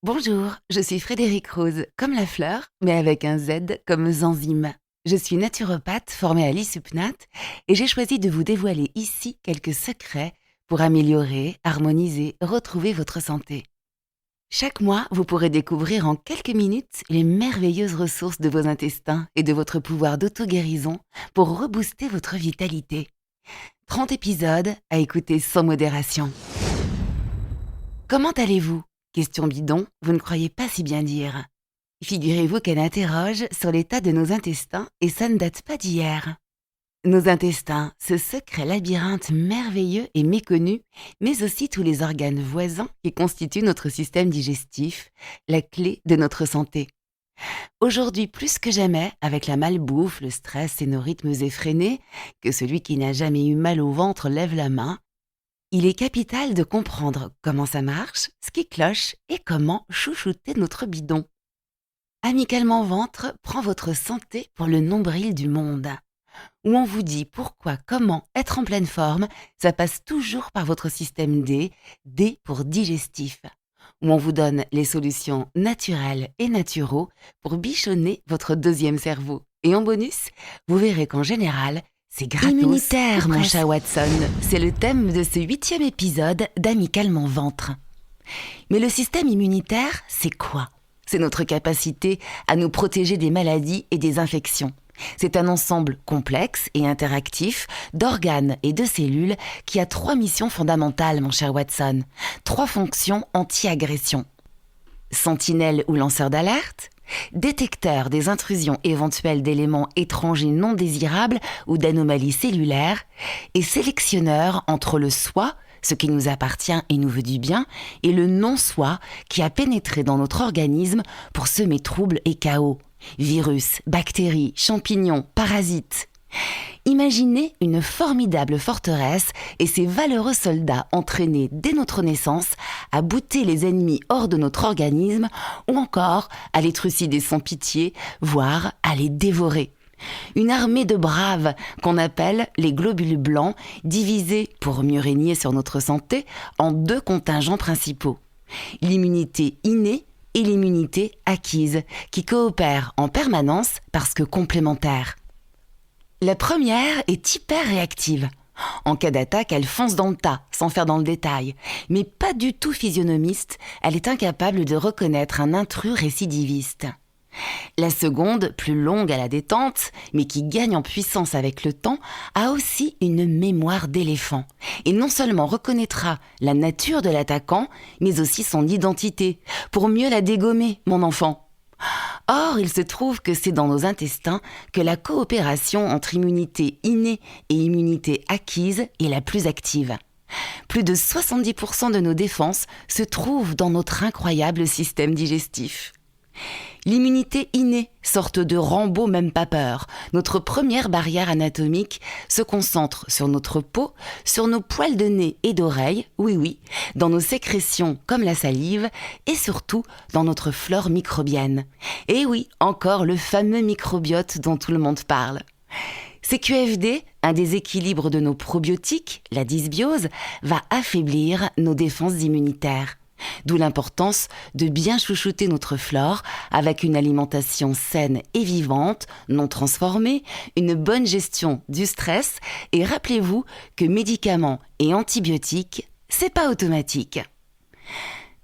Bonjour, je suis Frédérique Rose, comme la fleur, mais avec un Z comme Zanzime. Je suis naturopathe formée à l'ISUPNAT et j'ai choisi de vous dévoiler ici quelques secrets pour améliorer, harmoniser, retrouver votre santé. Chaque mois, vous pourrez découvrir en quelques minutes les merveilleuses ressources de vos intestins et de votre pouvoir d'auto-guérison pour rebooster votre vitalité. 30 épisodes à écouter sans modération. Comment allez-vous ? Question bidon, vous ne croyez pas si bien dire. Figurez-vous qu'elle interroge sur l'état de nos intestins et ça ne date pas d'hier. Nos intestins, ce secret labyrinthe merveilleux et méconnu, mais aussi tous les organes voisins qui constituent notre système digestif, la clé de notre santé. Aujourd'hui plus que jamais, avec la malbouffe, le stress et nos rythmes effrénés, que celui qui n'a jamais eu mal au ventre lève la main, il est capital de comprendre comment ça marche, ce qui cloche et comment chouchouter notre bidon. Amicalement Ventre prend votre santé pour le nombril du monde. Où on vous dit pourquoi, comment être en pleine forme, ça passe toujours par votre système D, D pour digestif. Où on vous donne les solutions naturelles et naturaux pour bichonner votre deuxième cerveau. Et en bonus, vous verrez qu'en général, c'est gratos. Immunitaire, mon chat Watson, c'est le thème de ce 8e épisode d'Amicalement Ventre. Mais le système immunitaire, c'est quoi ? C'est notre capacité à nous protéger des maladies et des infections. C'est un ensemble complexe et interactif d'organes et de cellules qui a 3 missions fondamentales, mon cher Watson. 3 fonctions anti-agression. Sentinelle ou lanceur d'alerte, détecteur des intrusions éventuelles d'éléments étrangers non désirables ou d'anomalies cellulaires, et sélectionneur entre le soi, ce qui nous appartient et nous veut du bien, et le non-soi qui a pénétré dans notre organisme pour semer troubles et chaos. Virus, bactéries, champignons, parasites. Imaginez une formidable forteresse et ses valeureux soldats entraînés dès notre naissance à bouter les ennemis hors de notre organisme ou encore à les trucider sans pitié, voire à les dévorer. Une armée de braves qu'on appelle les globules blancs, divisés, pour mieux régner sur notre santé, en 2 contingents principaux. L'immunité innée et l'immunité acquise, qui coopèrent en permanence parce que complémentaires. La première est hyper réactive. En cas d'attaque, elle fonce dans le tas, sans faire dans le détail. Mais pas du tout physionomiste, elle est incapable de reconnaître un intrus récidiviste. La seconde, plus longue à la détente, mais qui gagne en puissance avec le temps, a aussi une mémoire d'éléphant. Et non seulement reconnaîtra la nature de l'attaquant, mais aussi son identité, pour mieux la dégommer, mon enfant. Or, il se trouve que c'est dans nos intestins que la coopération entre immunité innée et immunité acquise est la plus active. Plus de 70% de nos défenses se trouvent dans notre incroyable système digestif. L'immunité innée, sorte de Rambo même pas peur, notre première barrière anatomique, se concentre sur notre peau, sur nos poils de nez et d'oreilles, oui, dans nos sécrétions comme la salive, et surtout dans notre flore microbienne. Et oui, encore le fameux microbiote dont tout le monde parle. CQFD, un déséquilibre de nos probiotiques, la dysbiose, va affaiblir nos défenses immunitaires. D'où l'importance de bien chouchouter notre flore avec une alimentation saine et vivante, non transformée, une bonne gestion du stress et rappelez-vous que médicaments et antibiotiques, c'est pas automatique.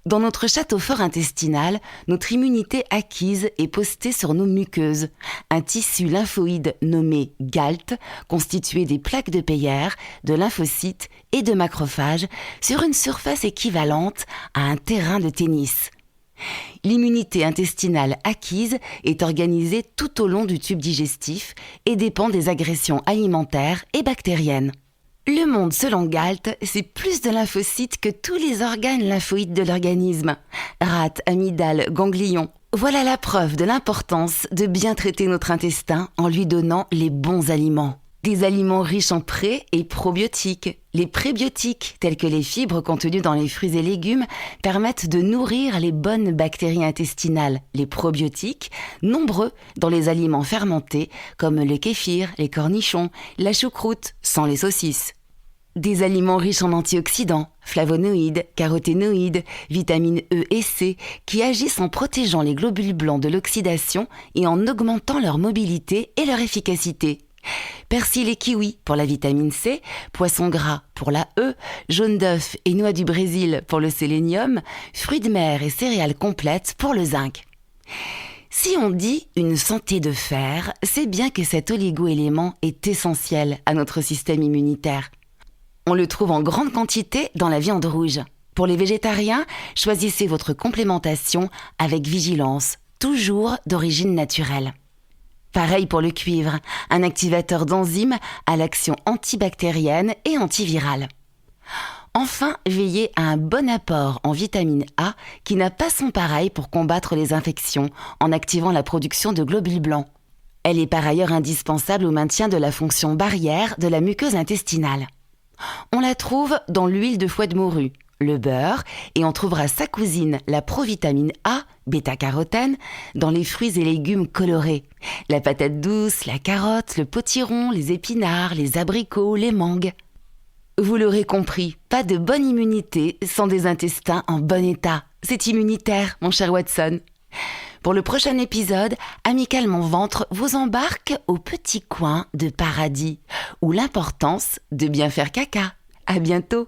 Dans notre château fort intestinal, notre immunité acquise est postée sur nos muqueuses, un tissu lymphoïde nommé GALT, constitué des plaques de Peyer, de lymphocytes et de macrophages, sur une surface équivalente à un terrain de tennis. L'immunité intestinale acquise est organisée tout au long du tube digestif et dépend des agressions alimentaires et bactériennes. Le monde selon Galt, c'est plus de lymphocytes que tous les organes lymphoïdes de l'organisme. Rate, amygdale, ganglions. Voilà la preuve de l'importance de bien traiter notre intestin en lui donnant les bons aliments. Des aliments riches en pré- et probiotiques. Les prébiotiques, tels que les fibres contenues dans les fruits et légumes, permettent de nourrir les bonnes bactéries intestinales. Les probiotiques, nombreux dans les aliments fermentés, comme le kéfir, les cornichons, la choucroute, sans les saucisses. Des aliments riches en antioxydants, flavonoïdes, caroténoïdes, vitamines E et C, qui agissent en protégeant les globules blancs de l'oxydation et en augmentant leur mobilité et leur efficacité. Persil et kiwi pour la vitamine C, poisson gras pour la E, jaune d'œuf et noix du Brésil pour le sélénium, fruits de mer et céréales complètes pour le zinc. Si on dit une santé de fer, c'est bien que cet oligo-élément est essentiel à notre système immunitaire. On le trouve en grande quantité dans la viande rouge. Pour les végétariens, choisissez votre complémentation avec vigilance, toujours d'origine naturelle. Pareil pour le cuivre, un activateur d'enzymes à l'action antibactérienne et antivirale. Enfin, veillez à un bon apport en vitamine A qui n'a pas son pareil pour combattre les infections en activant la production de globules blancs. Elle est par ailleurs indispensable au maintien de la fonction barrière de la muqueuse intestinale. On la trouve dans l'huile de foie de morue, le beurre, et on trouvera sa cousine, la provitamine A, bêta-carotène, dans les fruits et légumes colorés. La patate douce, la carotte, le potiron, les épinards, les abricots, les mangues. Vous l'aurez compris, pas de bonne immunité sans des intestins en bon état. C'est immunitaire, mon cher Watson. Pour le prochain épisode, Amical Mon Ventre vous embarque au petit coin de paradis, où l'importance de bien faire caca. À bientôt.